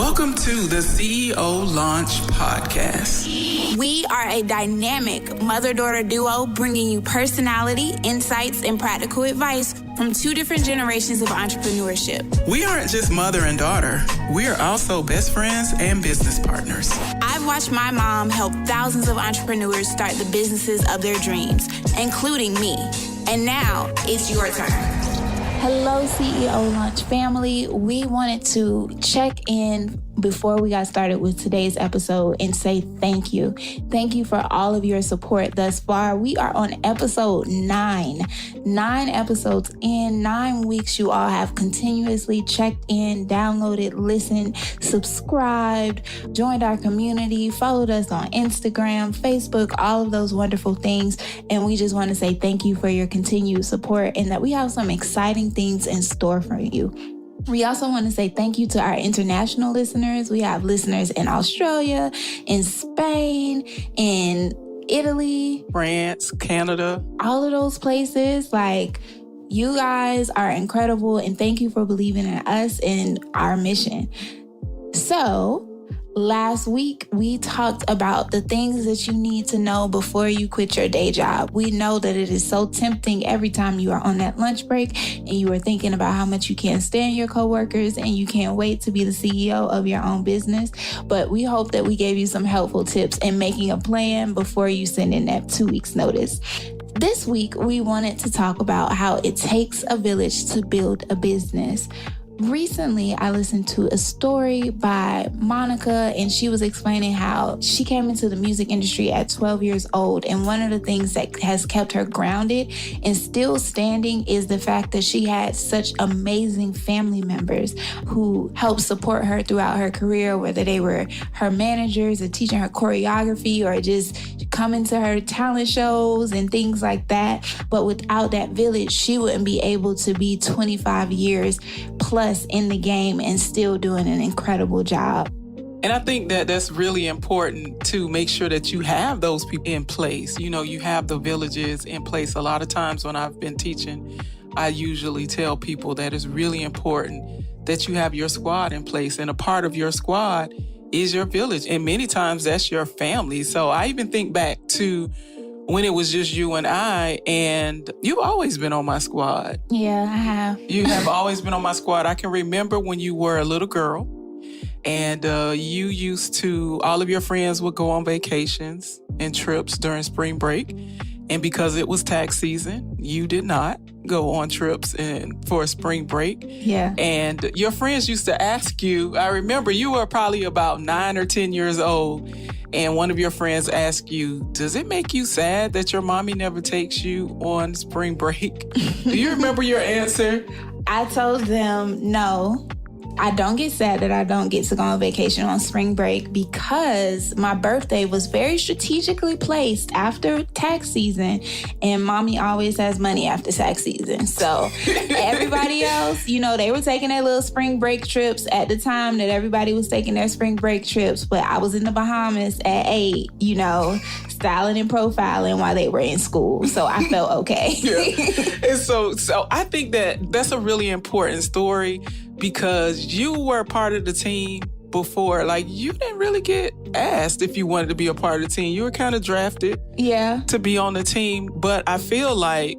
Welcome to the CEO Launch Podcast. We are a dynamic mother-daughter duo bringing you personality, insights, and practical advice from two different generations of entrepreneurship. We aren't just mother and daughter. We are also best friends and business partners. I've watched my mom help thousands of entrepreneurs start the businesses of their dreams, including me. And now it's your turn. Hello, CEO Launch family. We wanted to check in before we got started with today's episode and say thank you. Thank you for all of your support thus far. We are on episode 9. 9 episodes in 9 weeks. You all have continuously checked in, downloaded, listened, subscribed, joined our community, followed us on Instagram, Facebook, all of those wonderful things. And we just want to say thank you for your continued support and that we have some exciting things in store for you. We also want to say thank you to our international listeners. We have listeners in Australia, in Spain, in Italy, France, Canada, all of those places. Like, you guys are incredible, and thank you for believing in us and our mission. So, last week, we talked about the things that you need to know before you quit your day job. We know that it is so tempting every time you are on that lunch break and you are thinking about how much you can't stand your coworkers and you can't wait to be the CEO of your own business. But we hope that we gave you some helpful tips in making a plan before you send in that 2 weeks notice. This week, we wanted to talk about how it takes a village to build a business. Recently, I listened to a story by Monica, and she was explaining how she came into the music industry at 12 years old. And one of the things that has kept her grounded and still standing is the fact that she had such amazing family members who helped support her throughout her career, whether they were her managers or teaching her choreography or just coming to her talent shows and things like that. But without that village, she wouldn't be able to be 25 years plus in the game and still doing an incredible job. And I think that that's really important to make sure that you have those people in place. You know, you have the villages in place. A lot of times when I've been teaching, I usually tell people that it's really important that you have your squad in place. And a part of your squad is your village. And many times that's your family. So I even think back to when it was just you and I, and you've always been on my squad. Yeah, I have. You have always been on my squad. I can remember when you were a little girl and you used to, all of your friends would go on vacations and trips during spring break. And because it was tax season, you did not go on trips for a spring break. Yeah. And your friends used to ask you, I remember you were probably about 9 or 10 years old. And one of your friends asked you, does it make you sad that your mommy never takes you on spring break? Do you remember your answer? I told them, no, I don't get sad that I don't get to go on vacation on spring break because my birthday was very strategically placed after tax season, and mommy always has money after tax season. So everybody else, you know, they were taking their little spring break trips at the time that everybody was taking their spring break trips, but I was in the Bahamas at 8, you know, styling and profiling while they were in school. So I felt okay. Yeah. And so I think that that's a really important story because you were part of the team before. Like, you didn't really get asked if you wanted to be a part of the team. You were kind of drafted to be on the team. But I feel like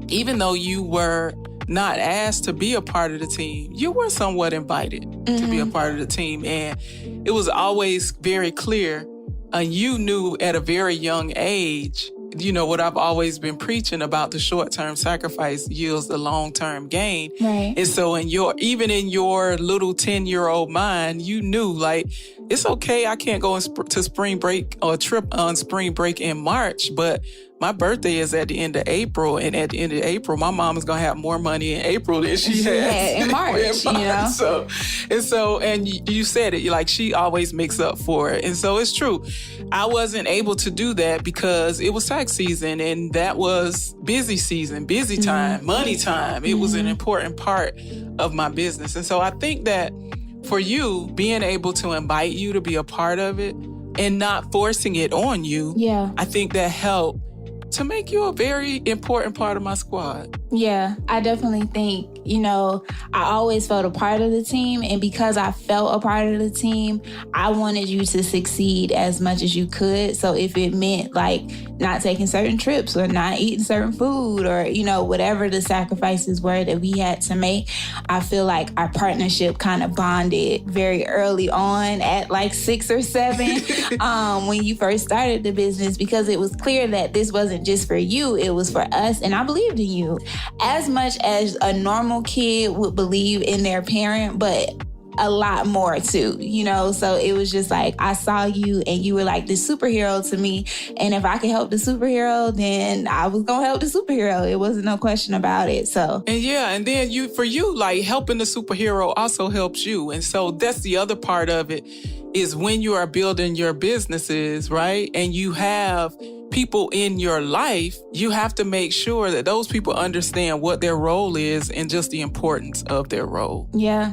even though you were not asked to be a part of the team, you were somewhat invited to be a part of the team. And it was always very clear. You knew at a very young age, you know, what I've always been preaching about, the short-term sacrifice yields the long-term gain. Right. And so even in your little 10-year-old mind, you knew, like, it's okay, I can't go to spring break or a trip on spring break in March, but my birthday is at the end of April, and at the end of April, my mom is going to have more money in April than she had in March. You know? And you said it, like, she always makes up for it. And so it's true. I wasn't able to do that because it was tax season, and that was busy season, busy time, money time. It was an important part of my business. And so I think that for you, being able to invite you to be a part of it and not forcing it on you, I think that helped to make you a very important part of my squad. Yeah, I definitely think, I always felt a part of the team. And because I felt a part of the team, I wanted you to succeed as much as you could. So if it meant like not taking certain trips or not eating certain food or, whatever the sacrifices were that we had to make, I feel like our partnership kind of bonded very early on at like 6 or 7 when you first started the business, because it was clear that this wasn't just for you, it was for us. And I believed in you as much as a normal kid would believe in their parent, but a lot more too, So it was just like, I saw you and you were like this superhero to me. And if I could help the superhero, then I was going to help the superhero. It wasn't no question about it. So. And then for you, like helping the superhero also helps you. And so that's the other part of it, is when you are building your businesses, right? And you have people in your life, you have to make sure that those people understand what their role is and just the importance of their role. Yeah.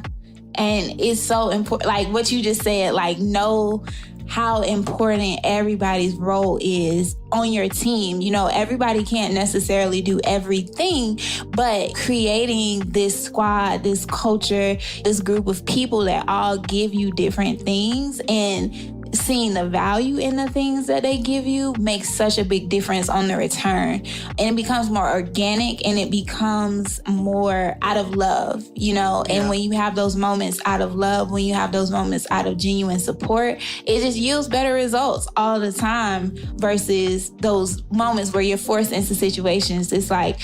And it's so important, like what you just said, like know how important everybody's role is on your team. Everybody can't necessarily do everything, but creating this squad, this culture, this group of people that all give you different things and seeing the value in the things that they give you makes such a big difference on the return. And it becomes more organic and it becomes more out of love, And when you have those moments out of love, when you have those moments out of genuine support, it just yields better results all the time versus those moments where you're forced into situations. It's like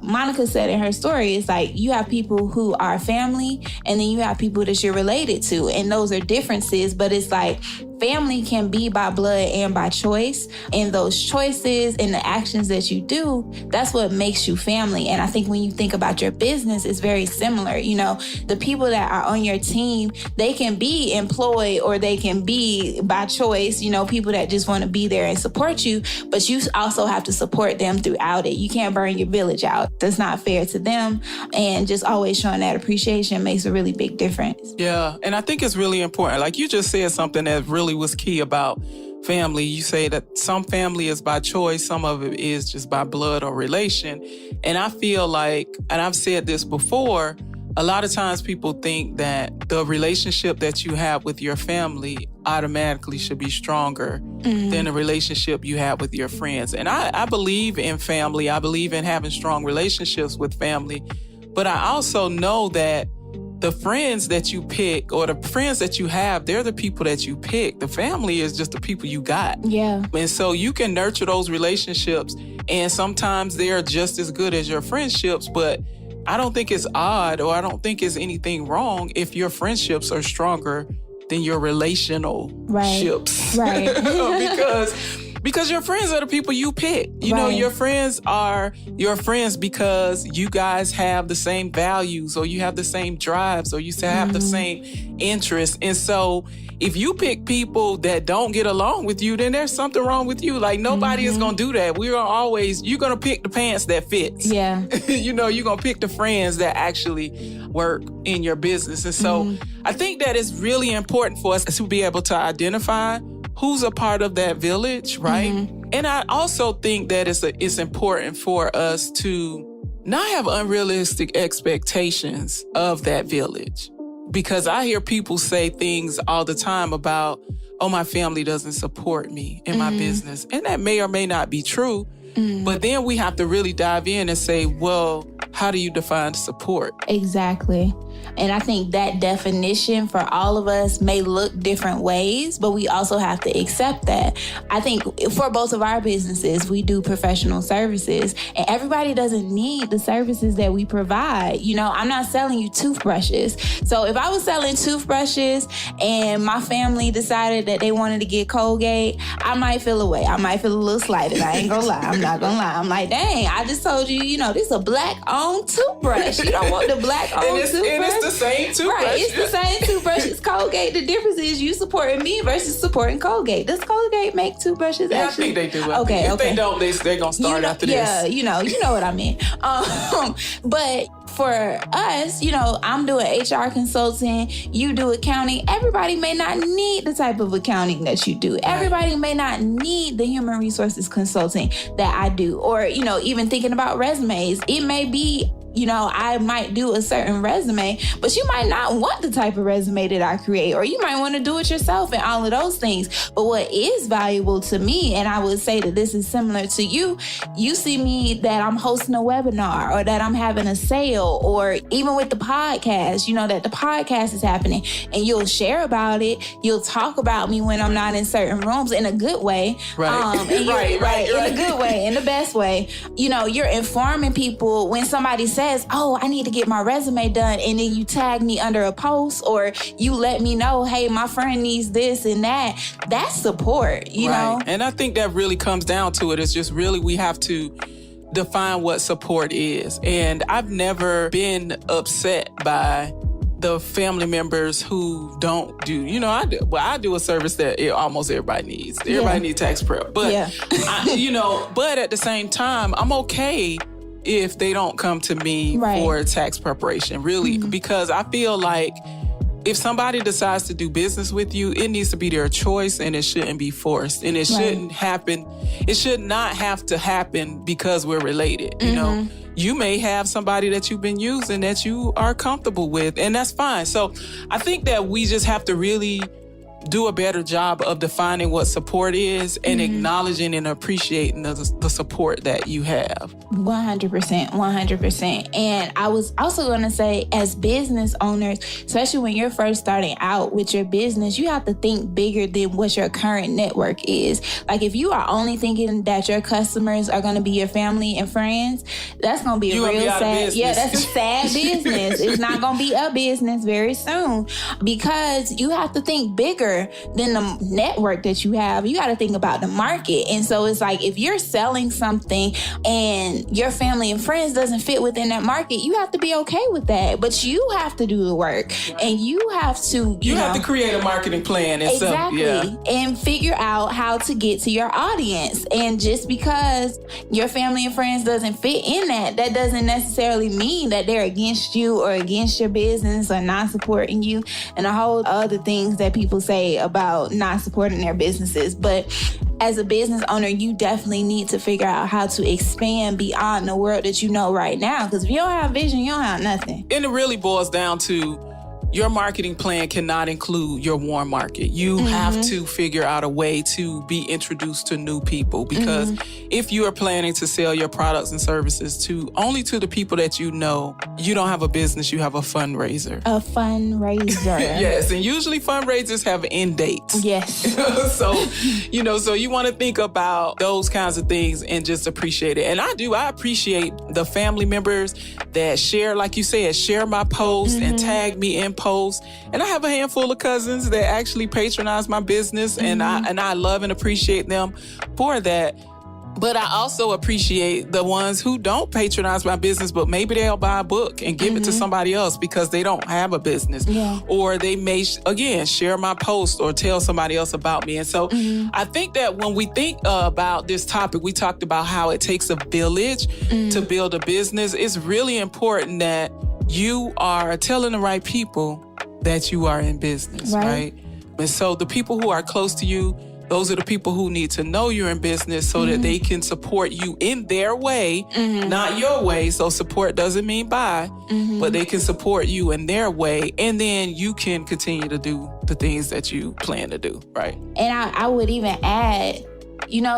Monica said in her story, it's like you have people who are family and then you have people that you're related to. And those are differences, but it's like family can be by blood and by choice. And those choices and the actions that you do, that's what makes you family. And I think when you think about your business, it's very similar. The people that are on your team, they can be employed or they can be by choice, people that just want to be there and support you. But you also have to support them throughout it. You can't burn your village out. That's not fair to them. And just always showing that appreciation makes a really big difference. Yeah. And I think it's really important. Like you just said something that really was key about family. You say that some family is by choice, some of it is just by blood or relation. And I feel like, and I've said this before, a lot of times people think that the relationship that you have with your family automatically should be stronger than the relationship you have with your friends. And I believe in family. I believe in having strong relationships with family. But I also know that the friends that you pick or the friends that you have, they're the people that you pick. The family is just the people you got. Yeah. And so you can nurture those relationships, and sometimes they're just as good as your friendships, but I don't think it's odd or I don't think it's anything wrong if your friendships are stronger than your relational ships. Right. Because your friends are the people you pick. Your friends are your friends because you guys have the same values or you have the same drives or you have the same interests. And so if you pick people that don't get along with you, then there's something wrong with you. Like nobody is going to do that. You're going to pick the pants that fits. Yeah. You're going to pick the friends that actually work in your business. And so I think that it's really important for us to be able to identify who's a part of that village, right? And I also think that it's important for us to not have unrealistic expectations of that village. Because I hear people say things all the time about, oh, my family doesn't support me in my business. And that may or may not be true. But then we have to really dive in and say, well, how do you define support? Exactly. And I think that definition for all of us may look different ways, but we also have to accept that. I think for both of our businesses, we do professional services, and everybody doesn't need the services that we provide. I'm not selling you toothbrushes. So if I was selling toothbrushes and my family decided that they wanted to get Colgate, I might feel away. I might feel a little slighted. I ain't gonna lie. I'm not gonna lie. I'm like, dang, I just told you, this is a black-owned toothbrush. You don't want the black-owned toothbrush. And it's the same toothbrush. Right, it's the same toothbrush. It's Colgate. The difference is you supporting me versus supporting Colgate. Does Colgate make toothbrushes? Yeah, actually? I think they do. Okay. If they don't, they're going to start after this. Yeah, you know what I mean. But for us, I'm doing HR consulting, you do accounting. Everybody may not need the type of accounting that you do. Everybody may not need the human resources consulting that I do. Or, even thinking about resumes, it may be, I might do a certain resume, but you might not want the type of resume that I create, or you might want to do it yourself and all of those things. But what is valuable to me, and I would say that this is similar to you see me that I'm hosting a webinar or that I'm having a sale, or even with the podcast, that the podcast is happening, and you'll share about it. You'll talk about me when I'm not in certain rooms in a good way. Right. Right. In a good way, in the best way. You're informing people when somebody says, oh, I need to get my resume done, and then you tag me under a post, or you let me know, hey, my friend needs this and that. That's support, you know? And I think that really comes down to it. It's just really, we have to define what support is. And I've never been upset by the family members who don't do, I do a service that almost everybody needs. Everybody needs tax prep. But, but at the same time, I'm okay if they don't come to me for tax preparation, really, because I feel like if somebody decides to do business with you, it needs to be their choice, and it shouldn't be forced, and it shouldn't happen. It should not have to happen because we're related. You may have somebody that you've been using that you are comfortable with, and that's fine. So I think that we just have to really do a better job of defining what support is and acknowledging and appreciating the support that you have. 100%. And I was also going to say, as business owners, especially when you're first starting out with your business, you have to think bigger than what your current network is. Like, if you are only thinking that your customers are going to be your family and friends, that's going to be sad. Yeah, that's a sad business. It's not going to be a business very soon, because you have to think bigger than the network that you have. You got to think about the market. And so it's like, if you're selling something and your family and friends doesn't fit within that market, you have to be okay with that. But you have to do the work, and you have to, you have to create a marketing plan. Exactly. And figure out how to get to your audience. And just because your family and friends doesn't fit in that doesn't necessarily mean that they're against you or against your business or not supporting you, and a whole other things that people say about not supporting their businesses. But as a business owner, you definitely need to figure out how to expand beyond the world that you know right now. Because if you don't have vision, you don't have nothing. And it really boils down to, your marketing plan cannot include your warm market. You have to figure out a way to be introduced to new people, because if you are planning to sell your products and services only to the people that you know, you don't have a business, you have a fundraiser. A fundraiser. Yes, and usually fundraisers have end dates. Yes. So you want to think about those kinds of things and just appreciate it. And I appreciate the family members that share, like you said, share my posts and tag me in posts. And I have a handful of cousins that actually patronize my business, and I love and appreciate them for that. But I also appreciate the ones who don't patronize my business, but maybe they'll buy a book and give it to somebody else because they don't have a business. Yeah. Or they may, again, share my post or tell somebody else about me. And so I think that when we think about this topic, we talked about how it takes a village to build a business. It's really important that you are telling the right people that you are in business, right? And so the people who are close to you, those are the people who need to know you're in business so that they can support you in their way, not your way. So support doesn't mean buy, but they can support you in their way. And then you can continue to do the things that you plan to do, right? And I would even add,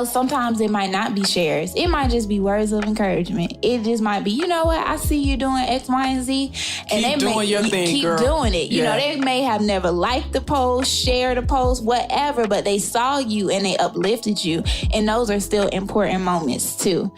sometimes it might not be shares. It might just be words of encouragement. It just might be, you know what, I see you doing X, Y, and Z. And keep doing your thing, keep girl. doing it. You know, they may have never liked the post, shared the post, whatever, but they saw you and they uplifted you. And those are still important moments too.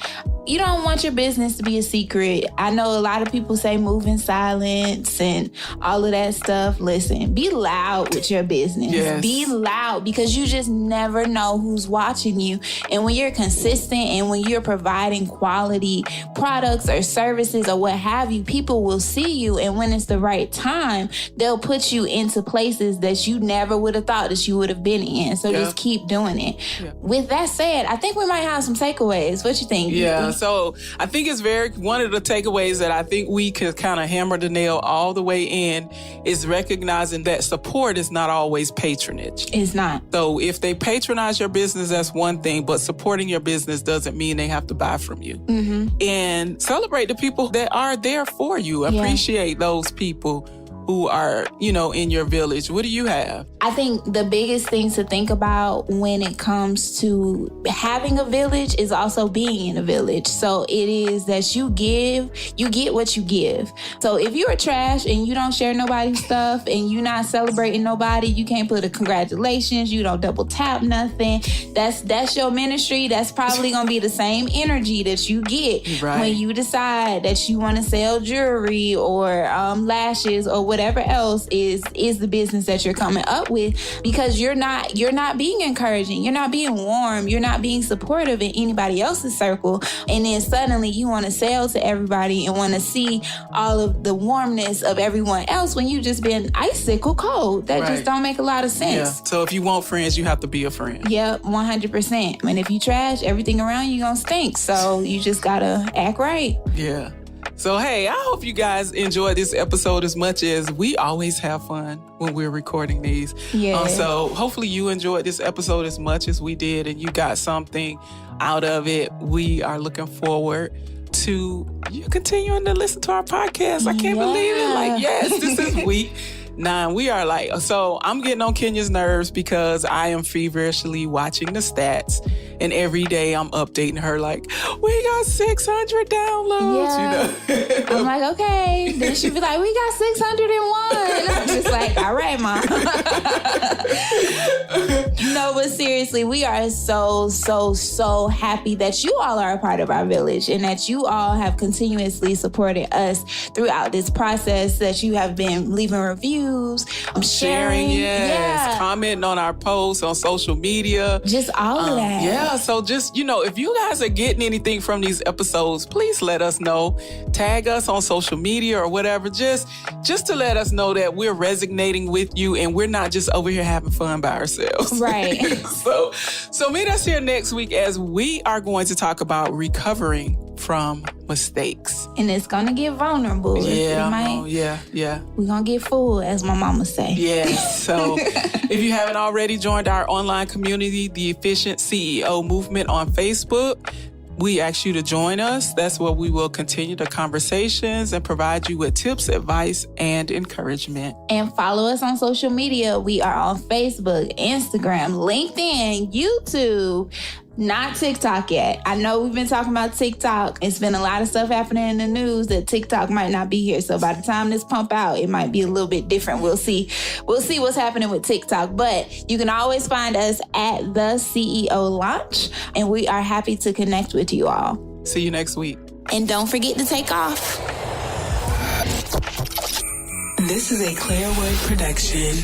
You don't want your business to be a secret. I know a lot of people say move in silence and all of that stuff. Listen, be loud with your business. Yes. Be loud, because you just never know who's watching you. And when you're consistent and when you're providing quality products or services or what have you, people will see you. And when it's the right time, they'll put you into places that you never would have thought that you would have been in. So just keep doing it. Yeah. With that said, I think we might have some takeaways. What you think? Yeah. So I think it's one of the takeaways that I think we could kind of hammer the nail all the way in is recognizing that support is not always patronage. It's not. So if they patronize your business, that's one thing, but supporting your business doesn't mean they have to buy from you. Mm-hmm. And celebrate the people that are there for you. Appreciate those people who are, in your village. What do you have? I think the biggest things to think about when it comes to having a village is also being in a village. So it is that you get what you give. So if you're trash and you don't share nobody's stuff and you're not celebrating nobody, you can't put a congratulations, you don't double tap nothing. That's your ministry. That's probably going to be the same energy that you get when you decide that you want to sell jewelry or lashes or whatever else is the business that you're coming up with, because you're not being encouraging, you're not being warm, you're not being supportive in anybody else's circle, and then suddenly you want to sell to everybody and want to see all of the warmness of everyone else when you just been icicle cold. That just don't make a lot of sense. Yeah. So if you want friends, you have to be a friend. Yep, 100%. And if you trash, everything around you gonna stink. So you just gotta act right. Yeah. So, hey, I hope you guys enjoyed this episode as much as we always have fun when we're recording these. Yeah. So hopefully you enjoyed this episode as much as we did and you got something out of it. We are looking forward to you continuing to listen to our podcast. I can't believe it. Yes, this is week 9. We are so I'm getting on Kenya's nerves because I am feverishly watching the stats. And every day I'm updating her we got 600 downloads. Yeah. I'm like, okay. Then she'd be like, we got 601. I'm just like, all right, Mom. No, but seriously, we are so, so, so happy that you all are a part of our village and that you all have continuously supported us throughout this process, that you have been leaving reviews, sharing, commenting on our posts on social media. Just all of that. Yeah. So just, if you guys are getting anything from these episodes, please let us know. Tag us on social media or whatever, just to let us know that we're resonating with you and we're not just over here having fun by ourselves. Right. So meet us here next week as we are going to talk about recovering from mistakes. And it's going to get vulnerable. Yeah. We're going to get full, as my mama say. Yes. So if you haven't already joined our online community, the Efficient CEO Movement on Facebook, we ask you to join us. That's where we will continue the conversations and provide you with tips, advice, and encouragement. And follow us on social media. We are on Facebook, Instagram, LinkedIn, YouTube. Not TikTok yet. I know we've been talking about TikTok. It's been a lot of stuff happening in the news that TikTok might not be here. So by the time this pump out, it might be a little bit different. We'll see. We'll see what's happening with TikTok. But you can always find us at the CEO Launch. And we are happy to connect with you all. See you next week. And don't forget to take off. This is a Claire Wood production.